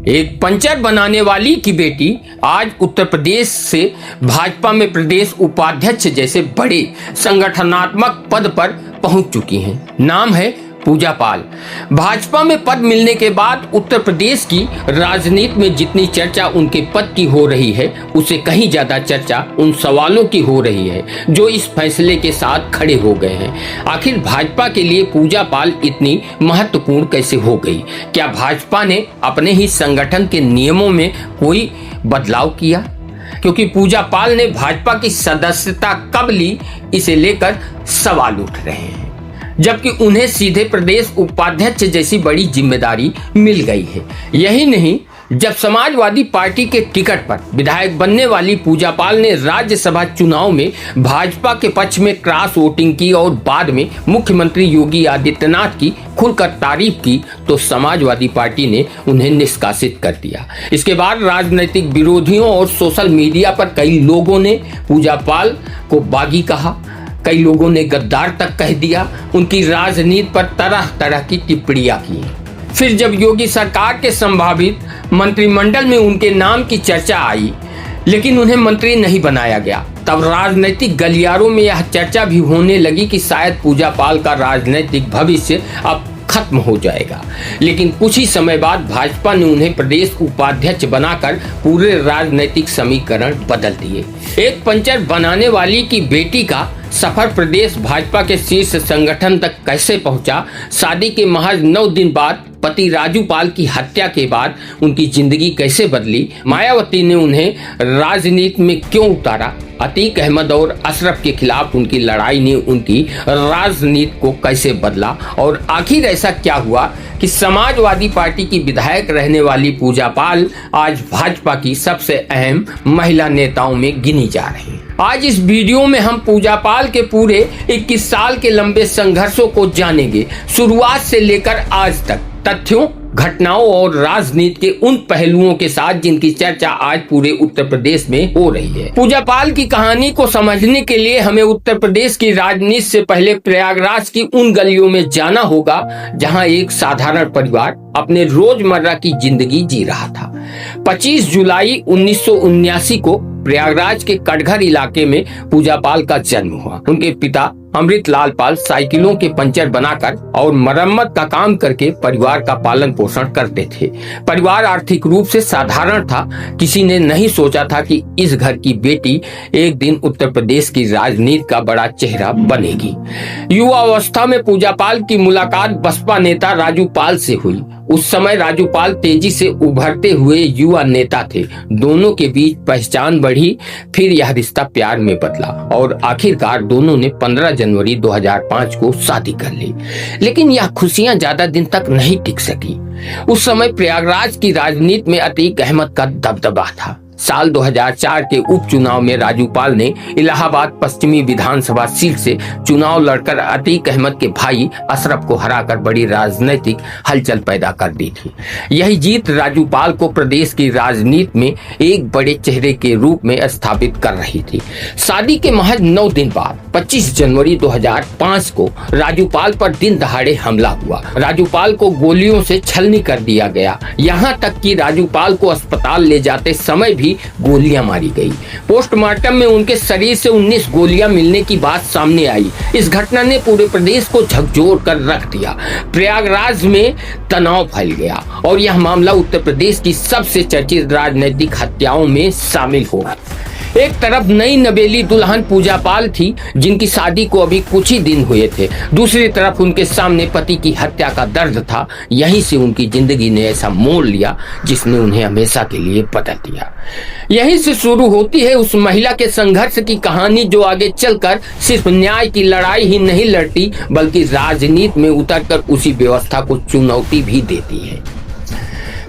एक पंचर बनाने वाली की बेटी आज उत्तर प्रदेश से भाजपा में प्रदेश उपाध्यक्ष जैसे बड़े संगठनात्मक पद पर पहुंच चुकी हैं। नाम है पूजा पाल। भाजपा में पद मिलने के बाद उत्तर प्रदेश की राजनीति में जितनी चर्चा उनके पद की हो रही है, उससे कहीं ज्यादा चर्चा उन सवालों की हो रही है जो इस फैसले के साथ खड़े हो गए हैं। आखिर भाजपा के लिए पूजा पाल इतनी महत्वपूर्ण कैसे हो गई? क्या भाजपा ने अपने ही संगठन के नियमों में कोई बदलाव किया? क्योंकि पूजा पाल ने भाजपा की सदस्यता कब ली, इसे लेकर सवाल उठ रहे हैं, जबकि उन्हें सीधे प्रदेश उपाध्यक्ष जैसी बड़ी जिम्मेदारी मिल गई है। यही नहीं, जब समाजवादी पार्टी के टिकट पर विधायक बनने वाली पूजा पाल ने राज्यसभा चुनाव में भाजपा के पक्ष में क्रॉस वोटिंग की और बाद में मुख्यमंत्री योगी आदित्यनाथ की खुलकर तारीफ की, तो समाजवादी पार्टी ने उन्हें निष्कासित कर दिया। इसके बाद राजनीतिक विरोधियों और सोशल मीडिया पर कई लोगों ने पूजा पाल को बागी कहा, कई लोगों ने गद्दार तक कह दिया, उनकी राजनीति पर तरह तरह की टिप्पणियां की। फिर जब योगी सरकार के संभावित मंत्रिमंडल में उनके नाम की चर्चा आई, लेकिन उन्हें मंत्री नहीं बनाया गया, तब राजनीतिक गलियारों में यह चर्चा भी होने लगी कि शायद पूजा पाल का राजनीतिक भविष्य अब खत्म हो जाएगा। लेकिन कुछ ही समय बाद भाजपा ने उन्हें प्रदेश उपाध्यक्ष बनाकर पूरे राजनीतिक समीकरण बदल दिए। एक पंचर बनाने वाली की बेटी का सफर प्रदेश भाजपा के शीर्ष संगठन तक कैसे पहुंचा? शादी के महज 9 दिन बाद पति राजू पाल की हत्या के बाद उनकी जिंदगी कैसे बदली? मायावती ने उन्हें राजनीति में क्यों उतारा? अतीक अहमद और अशरफ के खिलाफ उनकी लड़ाई ने उनकी राजनीति को कैसे बदला? और आखिर ऐसा क्या हुआ कि समाजवादी पार्टी की विधायक रहने वाली पूजा पाल आज भाजपा की सबसे अहम महिला नेताओं में गिनी जा रही है? आज इस वीडियो में हम पूजा पाल के पूरे 21 साल के लंबे संघर्षों को जानेंगे, शुरुआत से लेकर आज तक, तथ्यों, घटनाओं और राजनीति के उन पहलुओं के साथ जिनकी चर्चा आज पूरे उत्तर प्रदेश में हो रही है। पूजा पाल की कहानी को समझने के लिए हमें उत्तर प्रदेश की राजनीति से पहले प्रयागराज की उन गलियों में जाना होगा जहां एक साधारण परिवार अपने रोजमर्रा की जिंदगी जी रहा था। 25 जुलाई 1979 को प्रयागराज के कटघर इलाके में पूजा पाल का जन्म हुआ। उनके पिता अमृतलाल पाल साइकिलों के पंचर बनाकर और मरम्मत का काम करके परिवार का पालन पोषण करते थे। परिवार आर्थिक रूप से साधारण था। किसी ने नहीं सोचा था कि इस घर की बेटी एक दिन उत्तर प्रदेश की राजनीति का बड़ा चेहरा बनेगी। युवा अवस्था में पूजा पाल की मुलाकात बसपा नेता राजू पाल से हुई। उस समय राजू पाल तेजी से उभरते हुए युवा नेता थे। दोनों के बीच पहचान बढ़ी, फिर यह रिश्ता प्यार में बदला और आखिरकार दोनों ने 15 जनवरी 2005 को शादी कर ली। लेकिन यह खुशियां ज्यादा दिन तक नहीं टिक सकी। उस समय प्रयागराज की राजनीति में अतीक अहमद का दबदबा था। साल 2004 के उपचुनाव में राजू पाल ने इलाहाबाद पश्चिमी विधानसभा सीट से चुनाव लड़कर अतीक अहमद के भाई अशरफ को हराकर बड़ी राजनीतिक हलचल पैदा कर दी थी। यही जीत राजू पाल को प्रदेश की राजनीति में एक बड़े चेहरे के रूप में स्थापित कर रही थी। शादी के महज 9 दिन बाद 25 जनवरी 2005 को राजू पाल पर दिन दहाड़े हमला हुआ। राजू पाल को गोलियों से छलनी कर दिया गया। यहाँ तक कि राजू पाल को अस्पताल ले जाते समय भी गोलियां मारी गई। पोस्टमार्टम में उनके शरीर से 19 गोलियां मिलने की बात सामने आई। इस घटना ने पूरे प्रदेश को झकझोर कर रख दिया। प्रयागराज में तनाव फैल गया और यह मामला उत्तर प्रदेश की सबसे चर्चित राजनीतिक हत्याओं में शामिल हो गया। एक तरफ नई नवेली दुल्हन पूजा पाल थी, जिनकी शादी को अभी कुछ ही दिन हुए थे। दूसरी तरफ उनके सामने पति की हत्या का दर्द था। यहीं से उनकी जिंदगी ने ऐसा मोड़ लिया जिसने उन्हें हमेशा के लिए बदल दिया। यहीं से शुरू होती है उस महिला के संघर्ष की कहानी जो आगे चलकर सिर्फ न्याय की लड़ाई ही नहीं लड़ती, बल्कि राजनीति में उतरकर उसी व्यवस्था को चुनौती भी देती है।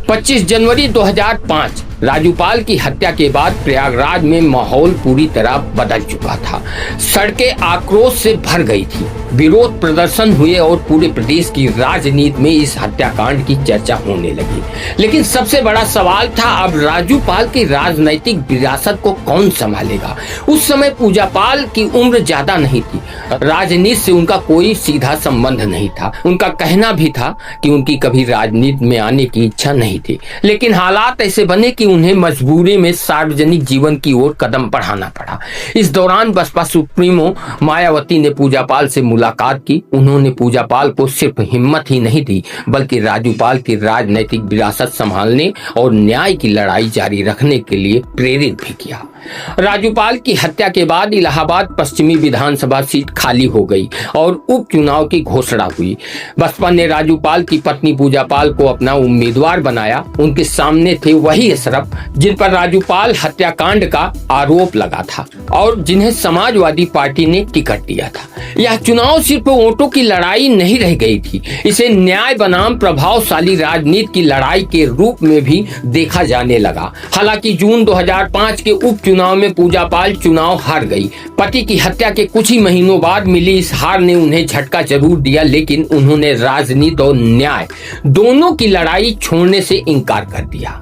25 जनवरी 2005 राजूपाल की हत्या के बाद प्रयागराज में माहौल पूरी तरह बदल चुका था। सड़कें आक्रोश से भर गई थी, विरोध प्रदर्शन हुए और पूरे प्रदेश की राजनीति में इस हत्याकांड की चर्चा होने लगी। लेकिन सबसे बड़ा सवाल था, अब राजूपाल की राजनीतिक विरासत को कौन संभालेगा। उस समय पूजापाल की उम्र ज्यादा नहीं थी, राजनीति से उनका कोई सीधा संबंध नहीं था। उनका कहना भी था कि उनकी कभी राजनीति में आने की इच्छा नहीं थी, लेकिन हालात ऐसे बने कि उन्हें मजबूरी में सार्वजनिक जीवन की ओर कदम बढ़ाना पड़ा। इस दौरान बसपा सुप्रीमो मायावती ने पूजापाल से मुलाकात की। उन्होंने पूजापाल को सिर्फ हिम्मत ही नहीं दी, बल्कि राजूपाल की राजनीतिक विरासत संभालने और न्याय की लड़ाई जारी रखने के लिए प्रेरित भी किया। राजूपाल की हत्या के बाद इलाहाबाद पश्चिमी विधानसभा सीट खाली हो गई और उपचुनाव की घोषणा हुई। बसपा ने राजूपाल की पत्नी पूजापाल को अपना उम्मीदवार बनाया। उनके सामने थे वही अशरफ जिन पर राजूपाल हत्याकांड का आरोप लगा था और जिन्हें समाजवादी पार्टी ने टिकट दिया था। यह चुनाव सिर्फ वोटों की लड़ाई नहीं रह गई थी, इसे न्याय बनाम प्रभावशाली राजनीति की लड़ाई के रूप में भी देखा जाने लगा। हालांकि जून 2005 के उपचुनाव में पूजापाल चुनाव हार गई। पति की हत्या के कुछ ही महीनों बाद मिली इस हार ने उन्हें झटका जरूर दिया, लेकिन उन्होंने राजनीति और न्याय दोनों की लड़ाई छोड़ने से इनकार कर दिया।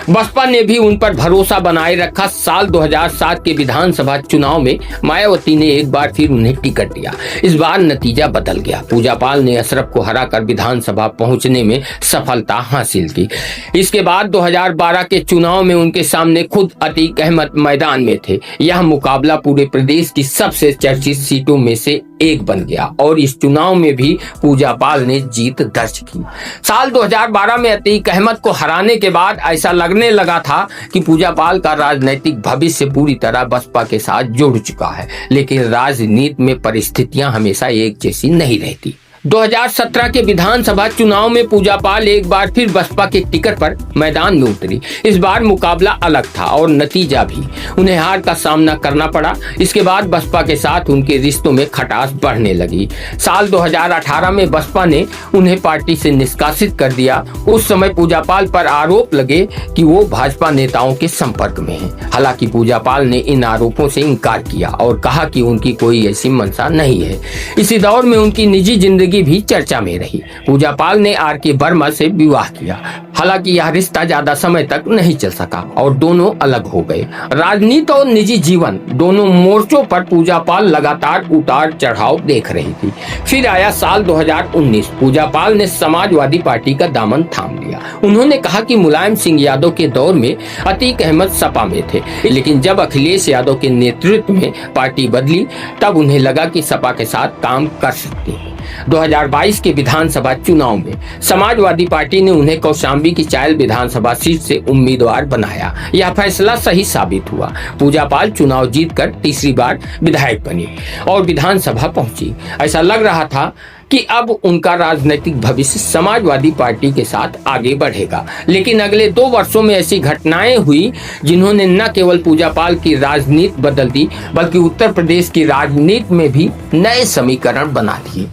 बसपा ने भी उन पर भरोसा बनाए रखा। साल 2007 के विधानसभा चुनाव में मायावती ने एक बार फिर उन्हें टिकट दिया। इस बार नतीजा बदल गया। पूजापाल ने अशरफ को हराकर विधानसभा पहुंचने में सफलता हासिल की। इसके बाद 2012 के चुनाव में उनके सामने खुद अतीक अहमद मैदान में थे। यह मुकाबला पूरे प्रदेश की सबसे चर्चित सीटों में से एक बन गया और इस चुनाव में भी पूजापाल ने जीत दर्ज की। साल 2012 में अतीक अहमद को हराने के बाद ऐसा लगने लगा था कि पूजापाल का राजनीतिक भविष्य पूरी तरह बसपा के साथ जुड़ चुका है, लेकिन राजनीति में परिस्थितियां हमेशा एक जैसी नहीं रहती। 2017 के विधानसभा चुनाव में पूजापाल एक बार फिर बसपा के टिकट पर मैदान में उतरी। इस बार मुकाबला अलग था और नतीजा भी। उन्हें हार का सामना करना पड़ा। इसके बाद बसपा के साथ उनके रिश्तों में खटास बढ़ने लगी। साल 2018 में बसपा ने उन्हें पार्टी से निष्कासित कर दिया। उस समय पूजापाल पर आरोप लगे कि वो भाजपा नेताओं के संपर्क में हैं। हालांकि पूजापाल ने इन आरोपों से इनकार किया और कहा कि उनकी कोई ऐसी मंशा नहीं है। इसी दौर में उनकी निजी जिंदगी भी चर्चा में रही। पूजापाल ने आर.के. वर्मा से विवाह किया। हालांकि यह रिश्ता ज्यादा समय तक नहीं चल सका और दोनों अलग हो गए। राजनीति और निजी जीवन दोनों मोर्चों पर पूजापाल लगातार उतार चढ़ाव देख रही थी। फिर आया साल 2019। पूजापाल ने समाजवादी पार्टी का दामन थाम लिया। उन्होंने कहा कि मुलायम सिंह यादव के दौर में अतीक अहमद सपा में थे, लेकिन जब अखिलेश यादव के नेतृत्व में पार्टी बदली तब उन्हें लगा कि सपा के साथ काम कर सकती है। 2022 के विधानसभा चुनाव में समाजवादी पार्टी ने उन्हें कौशाम्बी की चायल विधानसभा सीट से उम्मीदवार बनाया। यह फैसला सही साबित हुआ। पूजापाल चुनाव जीतकर तीसरी बार विधायक बनी और विधानसभा पहुंची। ऐसा लग रहा था कि अब उनका राजनीतिक भविष्य समाजवादी पार्टी के साथ आगे बढ़ेगा। लेकिन अगले 2 वर्षों में ऐसी घटनाएं हुई जिन्होंने न केवल पूजापाल की राजनीति बदल दी, बल्कि उत्तर प्रदेश की राजनीति में भी नए समीकरण बना दिए।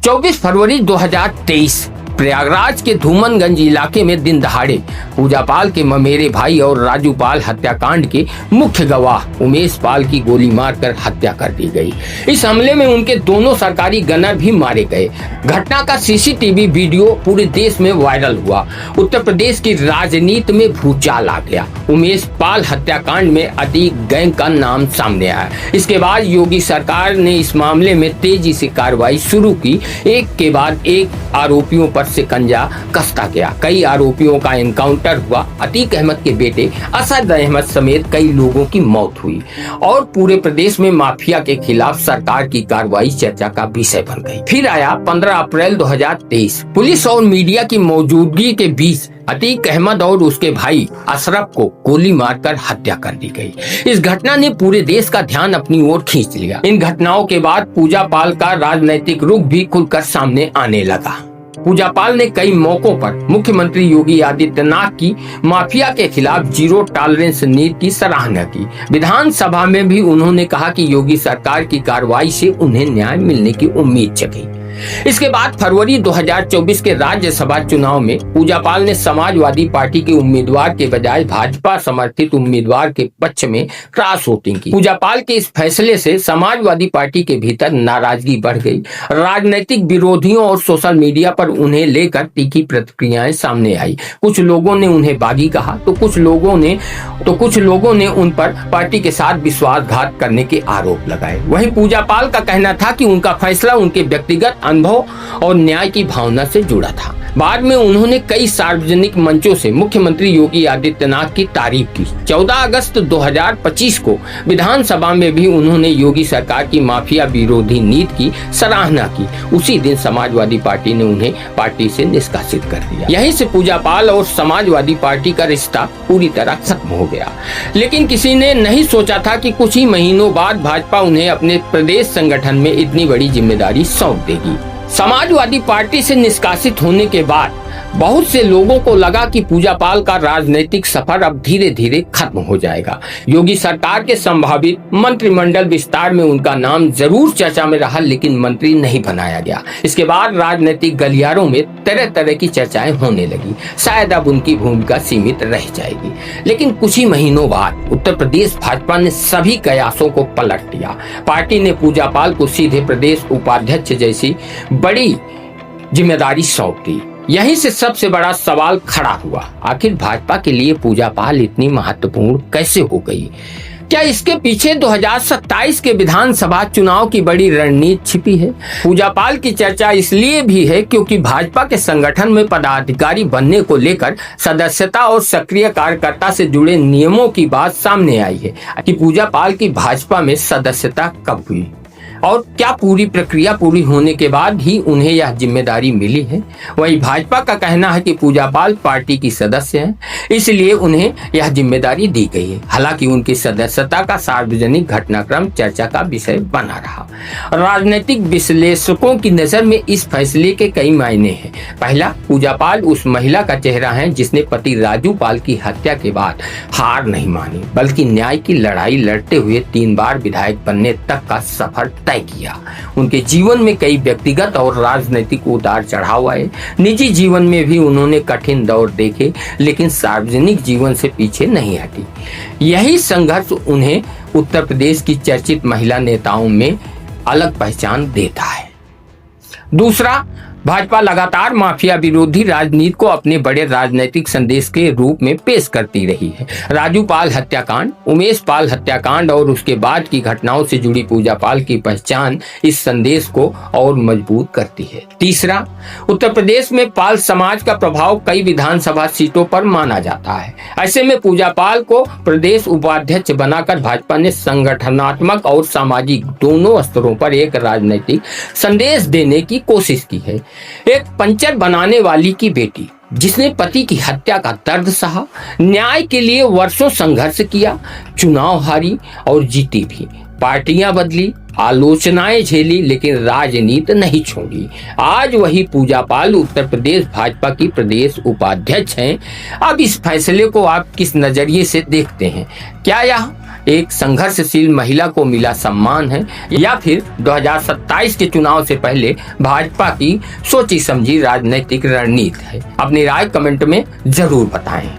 24 फरवरी 2023 प्रयागराज के धूमनगंज इलाके में दिन दहाड़े पूजापाल के ममेरे भाई और राजूपाल हत्याकांड के मुख्य गवाह उमेश पाल की गोली मारकर हत्या कर दी गई। इस हमले में उनके दोनों सरकारी गनर भी मारे गए। घटना का सीसीटीवी वीडियो पूरे देश में वायरल हुआ। उत्तर प्रदेश की राजनीति में भूचाल आ गया। उमेश पाल हत्याकांड में अतीक गैंग का नाम सामने आया। इसके बाद योगी सरकार ने इस मामले में तेजी से कार्रवाई शुरू की। एक के बाद एक आरोपियों पर शिकंजा कसता गया। कई आरोपियों का एनकाउंटर हुआ। अतीक अहमद के बेटे असद अहमद समेत कई लोगों की मौत हुई और पूरे प्रदेश में माफिया के खिलाफ सरकार की कार्रवाई चर्चा का विषय बन गई। फिर आया 15 अप्रैल 2023। पुलिस और मीडिया की मौजूदगी के बीच अतीक अहमद और उसके भाई अशरफ को गोली मारकर हत्या कर दी गई। इस घटना ने पूरे देश का ध्यान अपनी ओर खींच लिया। इन घटनाओं के बाद पूजापाल का राजनीतिक रुख भी खुलकर सामने आने लगा। पूजापाल ने कई मौकों पर मुख्यमंत्री योगी आदित्यनाथ की माफिया के खिलाफ जीरो टॉलरेंस नीति की सराहना की। विधानसभा में भी उन्होंने कहा कि योगी सरकार की कार्रवाई से उन्हें न्याय मिलने की उम्मीद जगी। इसके बाद फरवरी 2024 के राज्यसभा चुनाव में पूजा पाल ने समाजवादी पार्टी के उम्मीदवार के बजाय भाजपा समर्थित उम्मीदवार के पक्ष में क्रॉस वोटिंग की। पूजा पाल के इस फैसले से समाजवादी पार्टी के भीतर नाराजगी बढ़ गई। राजनीतिक विरोधियों और सोशल मीडिया पर उन्हें लेकर तीखी प्रतिक्रियाएं सामने आई। कुछ लोगों ने उन्हें बागी कहा तो कुछ लोगों ने उन पर पार्टी के साथ विश्वासघात करने के आरोप लगाए। वहीं पूजा पाल का कहना था कि उनका फैसला उनके व्यक्तिगत अनुभव और न्याय की भावना से जुड़ा था। बाद में उन्होंने कई सार्वजनिक मंचों से मुख्यमंत्री योगी आदित्यनाथ की तारीफ की। 14 अगस्त 2025 को विधानसभा में भी उन्होंने योगी सरकार की माफिया विरोधी नीति की सराहना की। उसी दिन समाजवादी पार्टी ने उन्हें पार्टी से निष्कासित कर दिया। यहीं से पूजा पाल और समाजवादी पार्टी का रिश्ता पूरी तरह खत्म हो गया। लेकिन किसी ने नहीं सोचा था कि कुछ ही महीनों बाद भाजपा उन्हें अपने प्रदेश संगठन में इतनी बड़ी जिम्मेदारी सौंप देगी। समाजवादी पार्टी से निष्कासित होने के बाद बहुत से लोगों को लगा कि पूजा पाल का राजनीतिक सफर अब धीरे धीरे खत्म हो जाएगा। योगी सरकार के संभावित मंत्रिमंडल विस्तार में उनका नाम जरूर चर्चा में रहा, लेकिन मंत्री नहीं बनाया गया। इसके बाद राजनीतिक गलियारों में तरह तरह की चर्चाएं होने लगी। शायद अब उनकी भूमिका सीमित रह जाएगी। लेकिन कुछ ही महीनों बाद उत्तर प्रदेश भाजपा ने सभी कयासों को पलट दिया। पार्टी ने पूजा पाल को सीधे प्रदेश उपाध्यक्ष जैसी बड़ी जिम्मेदारी सौंप दी। यहीं से सबसे बड़ा सवाल खड़ा हुआ, आखिर भाजपा के लिए पूजा पाल इतनी महत्वपूर्ण कैसे हो गई? क्या इसके पीछे 2027 के विधानसभा चुनाव की बड़ी रणनीति छिपी है? पूजा पाल की चर्चा इसलिए भी है क्योंकि भाजपा के संगठन में पदाधिकारी बनने को लेकर सदस्यता और सक्रिय कार्यकर्ता से जुड़े नियमों की बात सामने आई है कि पूजा पाल की भाजपा में सदस्यता कब हुई और क्या पूरी प्रक्रिया पूरी होने के बाद ही उन्हें यह जिम्मेदारी मिली है। वहीं भाजपा का कहना है कि पूजा पाल पार्टी की सदस्य हैं, इसलिए उन्हें यह जिम्मेदारी दी गई है। हालांकि उनकी सदस्यता का सार्वजनिक घटनाक्रम चर्चा का विषय बना रहा। राजनीतिक विश्लेषकों की नजर में इस फैसले के कई मायने हैं। पहला, पूजा पाल उस महिला का चेहरा है जिसने पति राजू पाल की हत्या के बाद हार नहीं मानी, बल्कि न्याय की लड़ाई लड़ते हुए 3 बार विधायक बनने तक का सफर तय किया। उनके जीवन में कई व्यक्तिगत और राजनीतिक उतार चढ़ाव आए। निजी जीवन में भी उन्होंने कठिन दौर देखे, लेकिन सार्वजनिक जीवन से पीछे नहीं हटी। यही संघर्ष उन्हें उत्तर प्रदेश की चर्चित महिला नेताओं में अलग पहचान देता है। दूसरा, भाजपा लगातार माफिया विरोधी राजनीति को अपने बड़े राजनीतिक संदेश के रूप में पेश करती रही है। राजू पाल हत्याकांड, उमेश पाल हत्याकांड और उसके बाद की घटनाओं से जुड़ी पूजा पाल की पहचान इस संदेश को और मजबूत करती है। तीसरा, उत्तर प्रदेश में पाल समाज का प्रभाव कई विधानसभा सीटों पर माना जाता है। ऐसे में पूजा पाल को प्रदेश उपाध्यक्ष बनाकर भाजपा ने संगठनात्मक और सामाजिक दोनों स्तरों पर एक राजनीतिक संदेश देने की कोशिश की है। एक पंचर बनाने वाली की बेटी जिसने पति की हत्या का दर्द सहा, न्याय के लिए वर्षों संघर्ष किया, चुनाव हारी और जीती भी, पार्टियां बदली, आलोचनाएं झेली, लेकिन राजनीति नहीं छोड़ी। आज वही पूजा पाल उत्तर प्रदेश भाजपा की प्रदेश उपाध्यक्ष हैं। अब इस फैसले को आप किस नजरिए से देखते हैं? क्या यह एक संघर्षशील महिला को मिला सम्मान है या फिर 2027 के चुनाव से पहले भाजपा की सोची समझी राजनीतिक रणनीति है? अपनी राय कमेंट में जरूर बताएं।